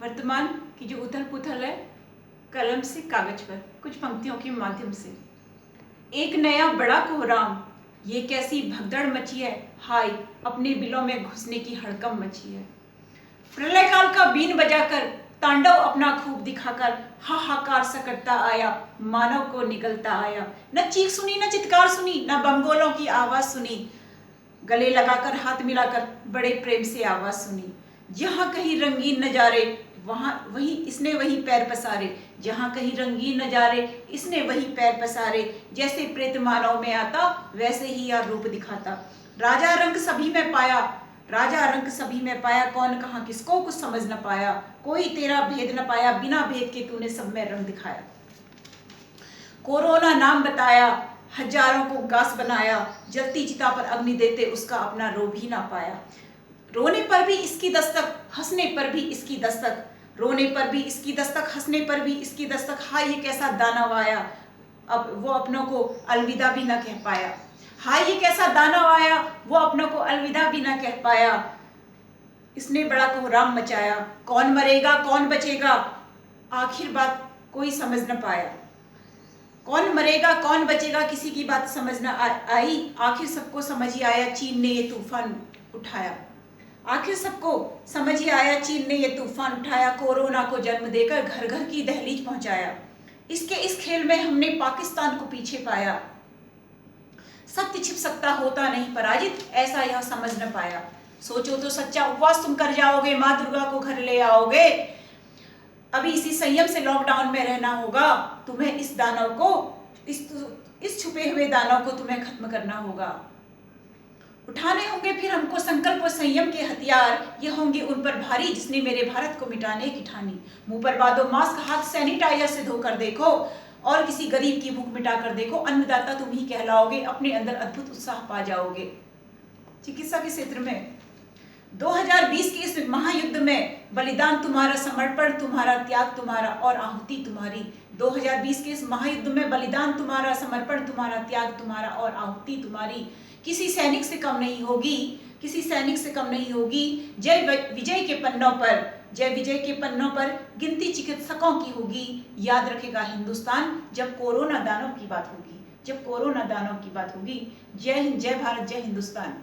वर्तमान की जो उथल पुथल है, कलम से कागज पर कुछ पंक्तियों के माध्यम से। एक नया बड़ा कोहराम, ये कैसी भगदड़ मची है, हाय अपने बिलों में घुसने की हड़कम मची है। प्रलय काल का बीन बजाकर, तांडव अपना खूब दिखाकर, हाहाकार सा करता आया, मानव को निगलता आया। न चीख सुनी, न चित्कार सुनी, न बमगोलों की आवाज सुनी, गले लगाकर हाथ मिलाकर बड़े प्रेम से आवाज सुनी। जहां कहीं रंगीन नजारे, वहीं पैर पसारे। जहां कहीं रंगीन नजारे, इसने वही पैर पसारे। जैसे प्रेत मानव में आता, वैसे ही यार रूप दिखाता। राजा रंग सभी में पाया, राजा रंग सभी में पाया, कौन कहाँ किसको कुछ समझ न पाया। कोई तेरा भेद न पाया, बिना भेद के तूने सब में रंग दिखाया। कोरोना नाम बताया, हजारों को गास बनाया, जलती चिता पर अग्नि देते उसका अपना रो भी ना पाया। रोने पर भी इसकी दस्तक, हंसने पर भी इसकी दस्तक, रोने पर भी इसकी दस्तक, हंसने पर भी इसकी दस्तक। हाय ये कैसा दानव आया, अब वो अपनों को अलविदा भी ना कह पाया। हाय ये कैसा दानव आया, वो अपनों को अलविदा भी ना कह पाया। इसने बड़ा कोहराम मचाया, कौन मरेगा कौन बचेगा, आखिर बात कोई समझ न पाया। कौन मरेगा कौन बचेगा, किसी की बात समझ न आई। आखिर सबको समझ ही आया, चीन ने ये तूफान उठाया। आखिर सबको समझ ही आया, चीन ने ये तूफान उठाया। कोरोना को जन्म देकर घर घर की दहलीज पहुंचाया। इसके इस खेल में हमने पाकिस्तान को पीछे पाया। सत्य छिप सकता होता नहीं पराजित, ऐसा यह समझ न पाया। सोचो तो सच्चा उपवास तुम कर जाओगे, माँ दुर्गा को घर ले आओगे। अभी इसी संयम से लॉकडाउन में रहना होगा तुम्हें। इस दानव को, इस छुपे हुए दानव को तुम्हें खत्म करना होगा। उठाने होंगे फिर हमको संकल्प और संयम के हथियार, ये होंगे उन पर भारी जिसने मेरे भारत को मिटाने की ठानी। मुंह पर बांधो मास्क, हाथ सैनिटाइजर से धोकर देखो, और किसी गरीब की भूख मिटा कर देखो। अन्नदाता तुम ही कहलाओगे, अपने अंदर अद्भुत उत्साह पा जाओगे। चिकित्सा के क्षेत्र में 2020 के इस महायुद्ध में बलिदान तुम्हारा, समर्पण तुम्हारा, त्याग तुम्हारा और आहुति तुम्हारी। 2020 के इस महायुद्ध में बलिदान तुम्हारा, समर्पण तुम्हारा, त्याग तुम्हारा और आहुति तुम्हारी। किसी सैनिक से कम नहीं होगी, किसी सैनिक से कम नहीं होगी। जय विजय के पन्नों पर, जय विजय के पन्नों पर गिनती चिकित्सकों की होगी। याद रखेगा हिंदुस्तान जब कोरोना दानव की बात होगी, जब कोरोना दानव की बात होगी। जय हिंद, जय भारत, जय हिंदुस्तान।